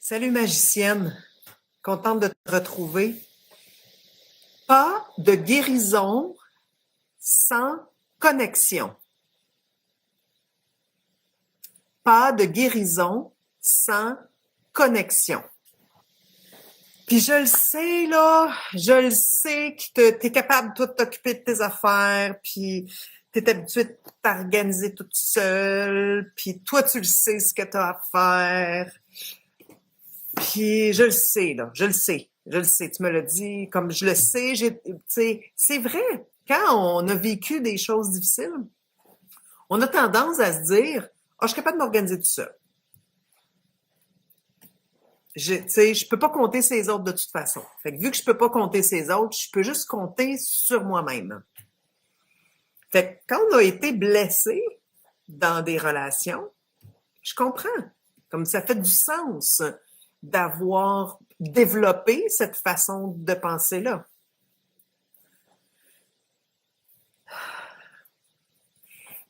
Salut magicienne, contente de te retrouver. Pas de guérison sans connexion. Pas de guérison sans connexion. Puis je le sais, là, je le sais que t'es capable, toi, de t'occuper de tes affaires, puis t'es habitué de t'organiser toute seule, puis toi, tu le sais ce que t'as à faire. Puis je le sais, là, je le sais, tu me l'as dit, comme je le sais, tu sais, c'est vrai, quand on a vécu des choses difficiles, on a tendance à se dire, ah, je suis capable de m'organiser tout seul. Tu sais, je peux pas compter ces autres de toute façon. Fait que vu que je peux pas compter ces autres, je peux juste compter sur moi-même. Fait que quand on a été blessé dans des relations, je comprends. Comme ça fait du sens d'avoir développé cette façon de penser-là.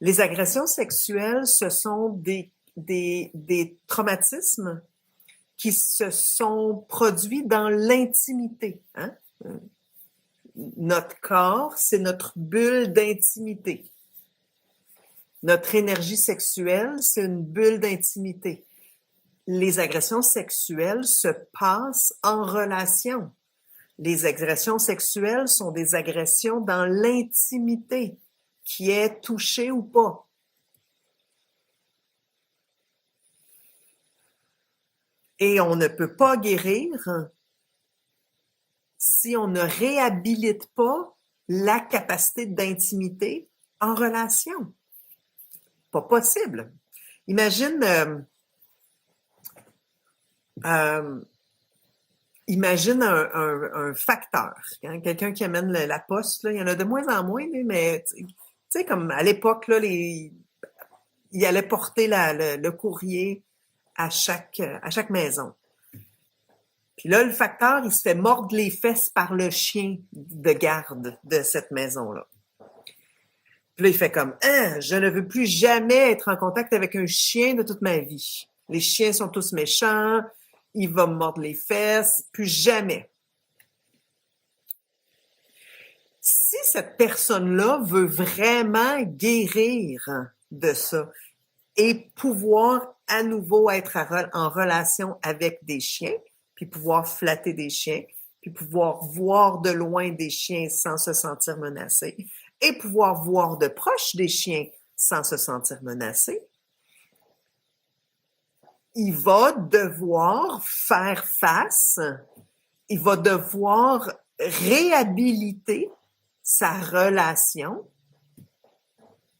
Les agressions sexuelles, ce sont des traumatismes qui se sont produits dans l'intimité. Hein? Notre corps, c'est notre bulle d'intimité. Notre énergie sexuelle, c'est une bulle d'intimité. Les agressions sexuelles se passent en relation. Les agressions sexuelles sont des agressions dans l'intimité, qui est touchée ou pas. Et on ne peut pas guérir si on ne réhabilite pas la capacité d'intimité en relation. Pas possible. Imagine, imagine un facteur, hein, quelqu'un qui amène la poste, là, il y en a de moins en moins, mais tu sais, comme à l'époque, là, il allait porter le courrier à chaque maison. Puis là, le facteur, il se fait mordre les fesses par le chien de garde de cette maison-là. Puis là, il fait comme, hein, je ne veux plus jamais être en contact avec un chien de toute ma vie. Les chiens sont tous méchants, il va me mordre les fesses, plus jamais. Si cette personne-là veut vraiment guérir de ça et pouvoir à nouveau être en relation avec des chiens, puis pouvoir flatter des chiens, puis pouvoir voir de loin des chiens sans se sentir menacé, et pouvoir voir de proche des chiens sans se sentir menacé, il va devoir faire face, il va devoir réhabiliter sa relation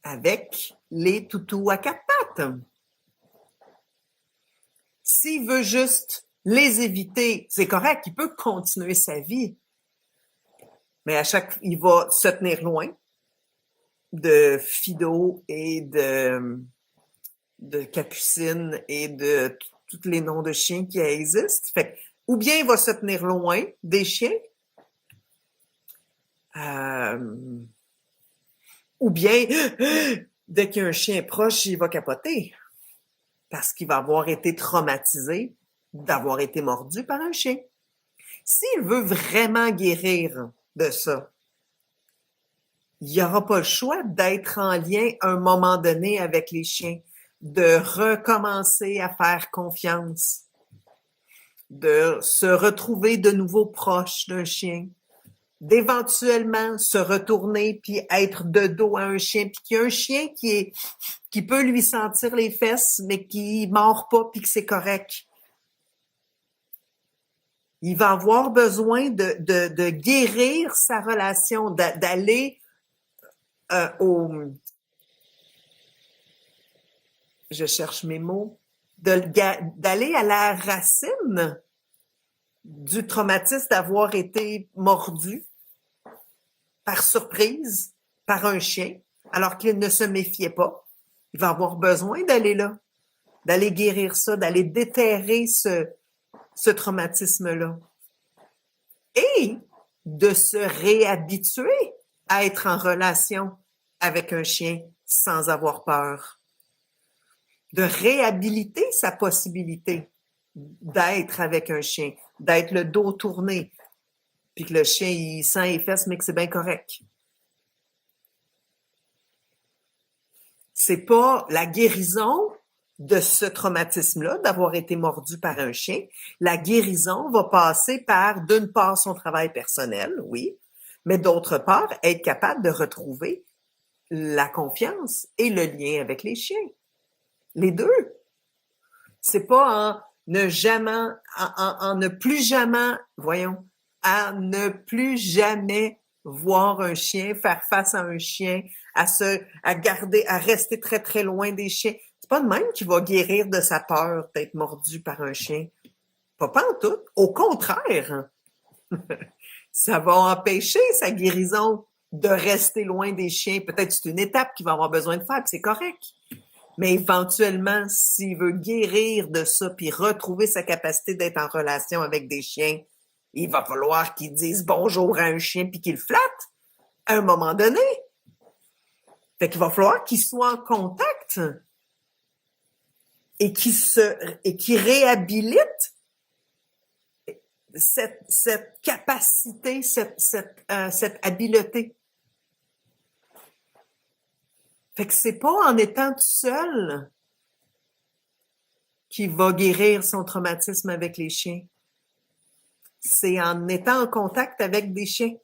avec les toutous à quatre pattes. S'il veut juste les éviter, c'est correct, il peut continuer sa vie. Mais il va se tenir loin de Fido et de Capucine et de tous les noms de chiens qui existent. Fait, ou bien il va se tenir loin des chiens, ou bien dès qu'il y a un chien proche, il va capoter parce qu'il va avoir été traumatisé d'avoir été mordu par un chien. S'il veut vraiment guérir de ça, il n'y aura pas le choix d'être en lien à un moment donné avec les chiens, de recommencer à faire confiance, de se retrouver de nouveau proche d'un chien, d'éventuellement se retourner puis être de dos à un chien, puis qu'il y a un chien qui peut lui sentir les fesses, mais qui mord pas puis que c'est correct. Il va avoir besoin de guérir sa relation, d'aller je cherche mes mots, d'aller à la racine du traumatisme d'avoir été mordu par surprise par un chien, alors qu'il ne se méfiait pas. Il va avoir besoin d'aller là, d'aller guérir ça, d'aller déterrer ce traumatisme-là. Et de se réhabituer à être en relation avec un chien sans avoir peur. De réhabiliter sa possibilité d'être avec un chien, d'être le dos tourné, puis que le chien, il sent les fesses, mais que c'est bien correct. C'est pas la guérison de ce traumatisme-là, d'avoir été mordu par un chien. La guérison va passer par, d'une part, son travail personnel, oui, mais d'autre part, être capable de retrouver la confiance et le lien avec les chiens. Les deux. C'est pas en ne jamais, en ne plus jamais, voyons, à ne plus jamais voir un chien, faire face à un chien, à garder, à rester très, très loin des chiens. C'est pas le même qui va guérir de sa peur d'être mordu par un chien. Pas en tout. Au contraire. Ça va empêcher sa guérison de rester loin des chiens. Peut-être que c'est une étape qu'il va avoir besoin de faire, puis c'est correct. Mais éventuellement, s'il veut guérir de ça puis retrouver sa capacité d'être en relation avec des chiens, il va falloir qu'il dise bonjour à un chien puis qu'il le flatte à un moment donné. Fait qu'il va falloir qu'il soit en contact et qu'il réhabilite cette capacité, cette habileté. Fait que c'est pas en étant tout seul qu'il va guérir son traumatisme avec les chiens. C'est en étant en contact avec des chiens,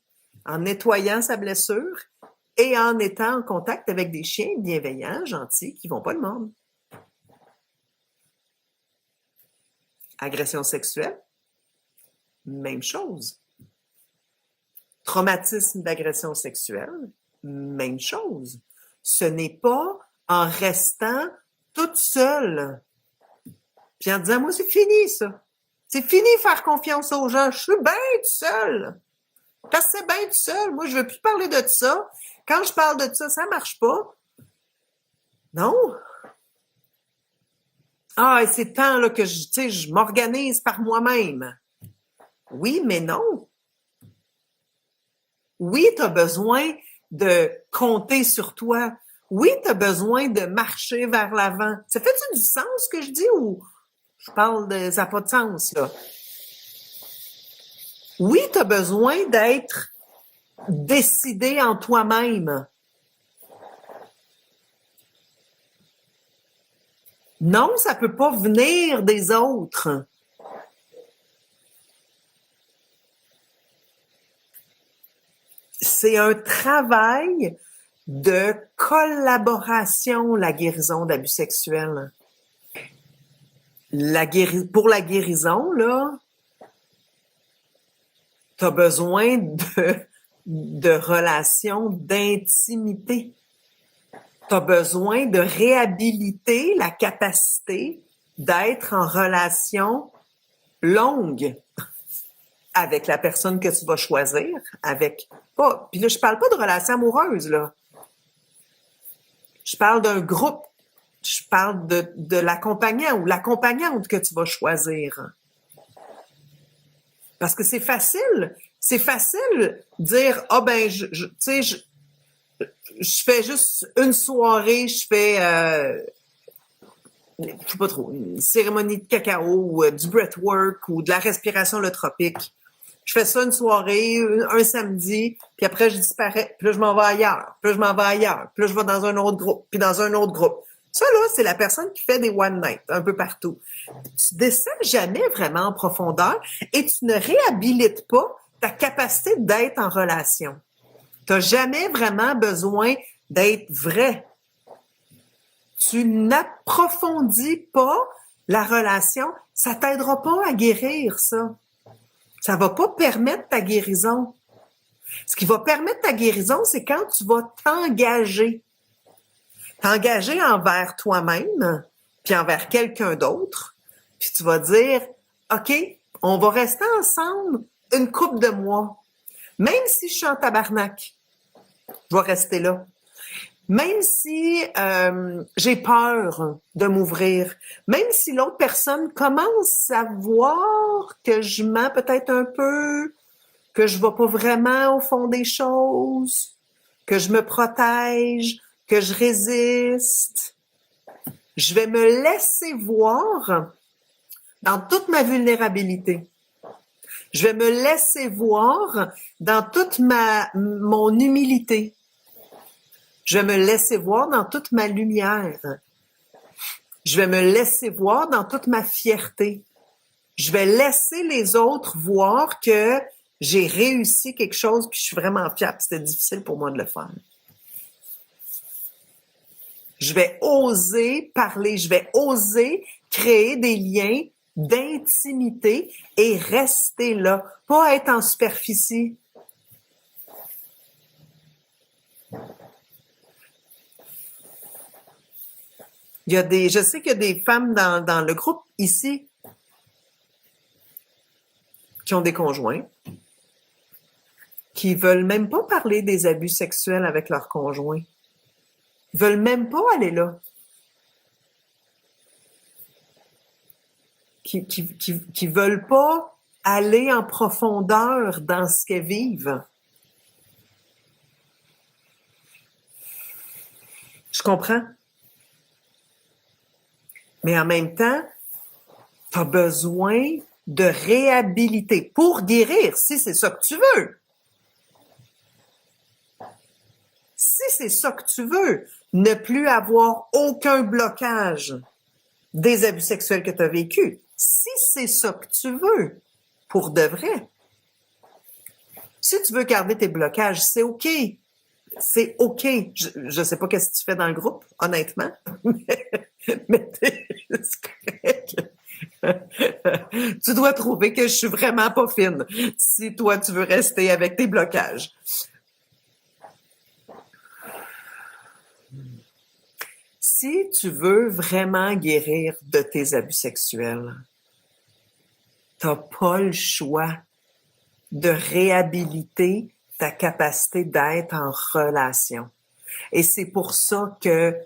en nettoyant sa blessure et en étant en contact avec des chiens bienveillants, gentils, qui vont pas le mordre. Agression sexuelle, même chose. Traumatisme d'agression sexuelle, même chose. Ce n'est pas en restant toute seule. Puis en disant, moi, c'est fini, ça. C'est fini faire confiance aux gens. Je suis bien toute seule. Parce que c'est bien tout seul. Moi, je veux plus parler de ça. Quand je parle de ça, ça marche pas. Non. Ah, et c'est temps là, que je m'organise par moi-même. Oui, mais non. Oui, tu as besoin de compter sur toi. Oui, tu as besoin de marcher vers l'avant. Ça fait-tu du sens ce que je dis ou je parle de ça n'a pas de sens, là? Oui, tu as besoin d'être décidé en toi-même. Non, ça peut pas venir des autres. C'est un travail de collaboration, la guérison d'abus sexuels. Pour la guérison, là, tu as besoin de relations d'intimité. Tu as besoin de réhabiliter la capacité d'être en relation longue avec la personne que tu vas choisir, puis là, je parle pas de relation amoureuse, là. Je parle d'un groupe. Je parle de l'accompagnant ou l'accompagnante que tu vas choisir. Parce que c'est facile. C'est facile de dire, ah ben, tu sais, je fais juste une soirée, je fais, je sais pas trop, une cérémonie de cacao ou du breathwork ou de la respiration holotropique. Je fais ça une soirée, un samedi, puis après je disparais, puis là je m'en vais ailleurs, puis là je m'en vais ailleurs, puis là je vais dans un autre groupe, puis dans un autre groupe. Ça là, c'est la personne qui fait des one night un peu partout. Tu descends jamais vraiment en profondeur et tu ne réhabilites pas ta capacité d'être en relation. Tu n'as jamais vraiment besoin d'être vrai. Tu n'approfondis pas la relation, ça t'aidera pas à guérir ça. Ça va pas permettre ta guérison. Ce qui va permettre ta guérison, c'est quand tu vas t'engager. T'engager envers toi-même, puis envers quelqu'un d'autre, puis tu vas dire, OK, on va rester ensemble une couple de mois. Même si je suis en tabarnak, je vais rester là. Même si j'ai peur de m'ouvrir, même si l'autre personne commence à voir que je mens peut-être un peu, que je ne vais pas vraiment au fond des choses, que je me protège, que je résiste, je vais me laisser voir dans toute ma vulnérabilité. Je vais me laisser voir dans toute mon humilité. Je vais me laisser voir dans toute ma lumière. Je vais me laisser voir dans toute ma fierté. Je vais laisser les autres voir que j'ai réussi quelque chose puis je suis vraiment fière. C'était difficile pour moi de le faire. Je vais oser parler, je vais oser créer des liens d'intimité et rester là, pas être en superficie. Je sais qu'il y a des femmes dans le groupe ici qui ont des conjoints, qui veulent même pas parler des abus sexuels avec leur conjoint. Ils veulent même pas aller là. Qui veulent pas aller en profondeur dans ce qu'elles vivent. Je comprends. Mais en même temps, tu as besoin de réhabiliter pour guérir, si c'est ça que tu veux. Si c'est ça que tu veux, ne plus avoir aucun blocage des abus sexuels que tu as vécus. Si c'est ça que tu veux, pour de vrai. Si tu veux garder tes blocages, c'est OK. C'est OK. Je sais pas qu'est-ce que tu fais dans le groupe, honnêtement. Mais c'est correct. Tu dois trouver que je suis vraiment pas fine si toi, tu veux rester avec tes blocages. Si tu veux vraiment guérir de tes abus sexuels, t'as pas le choix de réhabiliter ta capacité d'être en relation. Et c'est pour ça que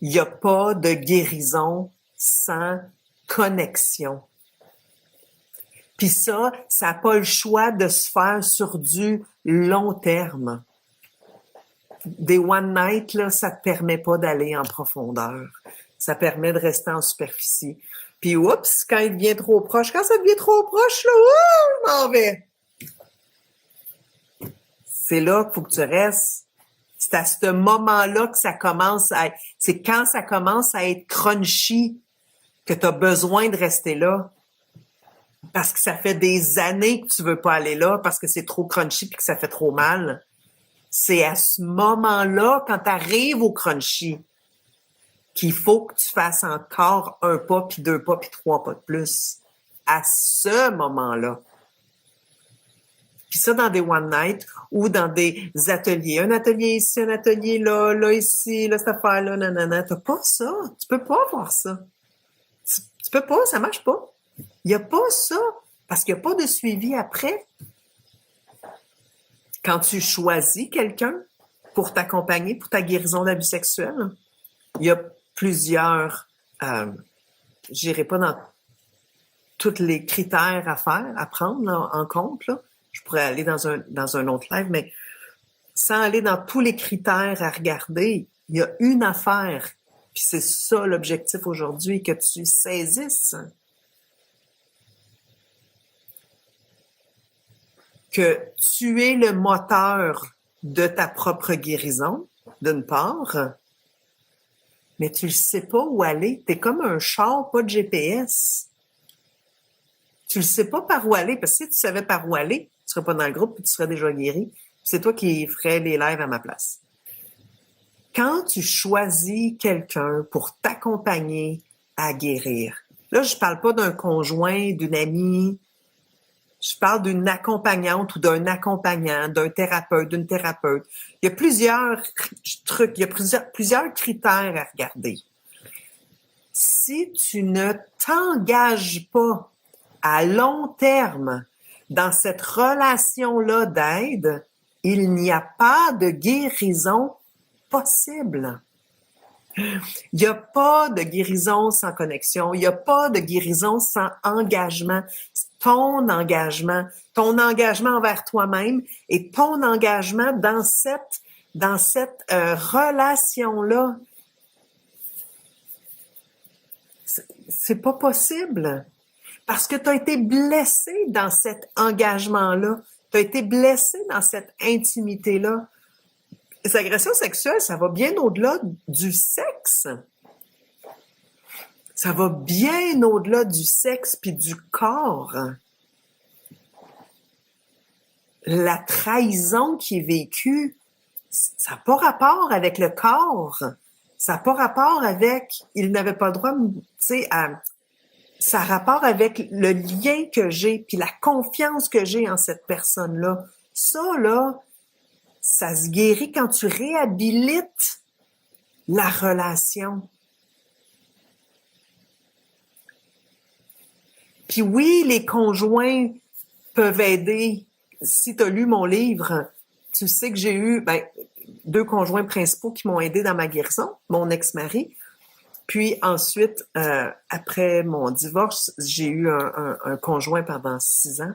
il n'y a pas de guérison sans connexion. Puis ça n'a pas le choix de se faire sur du long terme. Des one night, là, ça te permet pas d'aller en profondeur. Ça permet de rester en superficie. Puis, oups, quand il devient trop proche, quand ça devient trop proche, là, je m'en vais. C'est là qu'il faut que tu restes. C'est à ce moment-là que ça commence à être, c'est quand ça commence à être crunchy que tu as besoin de rester là. Parce que ça fait des années que tu veux pas aller là, parce que c'est trop crunchy puis que ça fait trop mal. C'est à ce moment-là, quand tu arrives au crunchy, qu'il faut que tu fasses encore un pas, puis deux pas, puis trois pas de plus. À ce moment-là. Puis ça, dans des one night ou dans des ateliers. Un atelier ici, un atelier là, là ici, là, cette affaire-là, nanana. T'as pas ça. Tu peux pas avoir ça. Tu peux pas, ça marche pas. Il y a pas ça. Parce qu'il y a pas de suivi après. Quand tu choisis quelqu'un pour t'accompagner, pour ta guérison d'abus sexuels, il y a plusieurs, j'irai pas dans tous les critères à faire, à prendre là, en compte, là. Je pourrais aller dans un autre live, mais sans aller dans tous les critères à regarder, il y a une affaire, puis c'est ça l'objectif aujourd'hui, que tu saisisses que tu es le moteur de ta propre guérison, d'une part, mais tu ne sais pas où aller. Tu es comme un char, pas de GPS. Tu ne sais pas par où aller, parce que si tu savais par où aller, tu serais pas dans le groupe et tu serais déjà guéri. C'est toi qui ferais les lives à ma place. Quand tu choisis quelqu'un pour t'accompagner à guérir, là, je parle pas d'un conjoint, d'une amie, je parle d'une accompagnante ou d'un accompagnant, d'un thérapeute, d'une thérapeute. Il y a plusieurs trucs, il y a plusieurs critères à regarder. Si tu ne t'engages pas à long terme dans cette relation-là d'aide, il n'y a pas de guérison possible. Il n'y a pas de guérison sans connexion. Il n'y a pas de guérison sans engagement. Ton engagement envers toi-même et ton engagement dans cette relation-là. C'est pas possible. Parce que tu as été blessé dans cet engagement-là. Tu as été blessé dans cette intimité-là. Les agressions sexuelles, ça va bien au-delà du sexe. Ça va bien au-delà du sexe puis du corps. La trahison qui est vécue, ça n'a pas rapport avec le corps. Ça n'a pas rapport avec, il n'avait pas le droit, tu sais, ça a rapport avec le lien que j'ai puis la confiance que j'ai en cette personne-là. Ça, là, ça se guérit quand tu réhabilites la relation. Puis oui, les conjoints peuvent aider. Si tu as lu mon livre, tu sais que j'ai eu 2 conjoints principaux qui m'ont aidé dans ma guérison, mon ex-mari. Puis ensuite, après mon divorce, j'ai eu un conjoint pendant 6 ans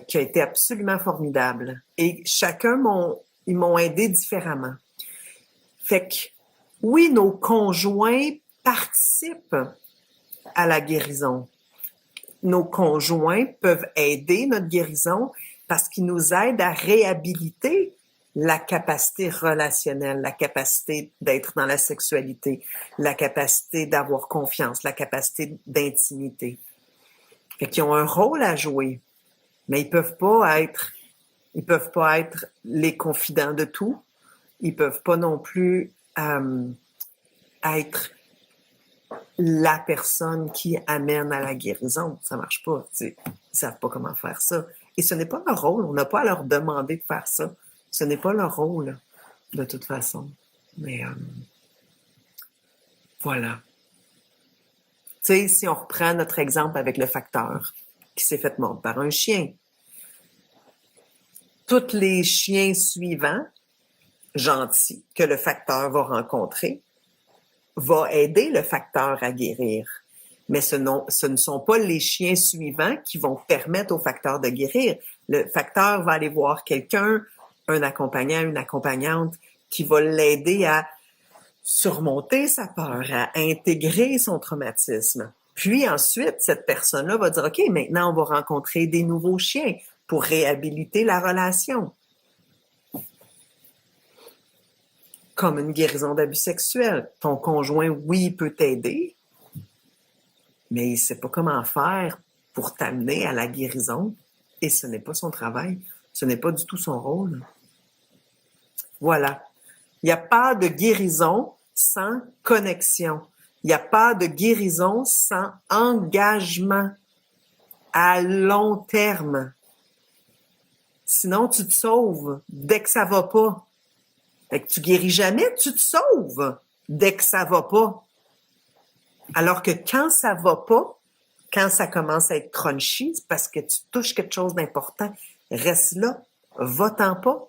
qui a été absolument formidable. Et chacun ils m'ont aidé différemment. Fait que oui, nos conjoints participent à la guérison. Nos conjoints peuvent aider notre guérison parce qu'ils nous aident à réhabiliter la capacité relationnelle, la capacité d'être dans la sexualité, la capacité d'avoir confiance, la capacité d'intimité. Fait qu'ils ont un rôle à jouer, mais ils peuvent pas être les confidents de tout. Ils peuvent pas non plus être la personne qui amène à la guérison. Ça marche pas. Ils savent pas comment faire ça. Et ce n'est pas leur rôle. On n'a pas à leur demander de faire ça. Ce n'est pas leur rôle, de toute façon. Mais voilà. Tu sais, si on reprend notre exemple avec le facteur qui s'est fait mordre par un chien, tous les chiens suivants, gentils, que le facteur va rencontrer, va aider le facteur à guérir. Mais ce ne sont pas les chiens suivants qui vont permettre au facteur de guérir. Le facteur va aller voir quelqu'un, un accompagnant, une accompagnante, qui va l'aider à surmonter sa peur, à intégrer son traumatisme. Puis ensuite, cette personne-là va dire, OK, maintenant, on va rencontrer des nouveaux chiens pour réhabiliter la relation. Comme une guérison d'abus sexuels. Ton conjoint, oui, peut t'aider, mais il ne sait pas comment faire pour t'amener à la guérison et ce n'est pas son travail. Ce n'est pas du tout son rôle. Voilà. Il n'y a pas de guérison sans connexion. Il n'y a pas de guérison sans engagement à long terme. Sinon, tu te sauves dès que ça va pas. Fait que tu guéris jamais, tu te sauves dès que ça va pas. Alors que quand ça va pas, quand ça commence à être crunchy, c'est parce que tu touches quelque chose d'important. Reste là, va-t'en pas.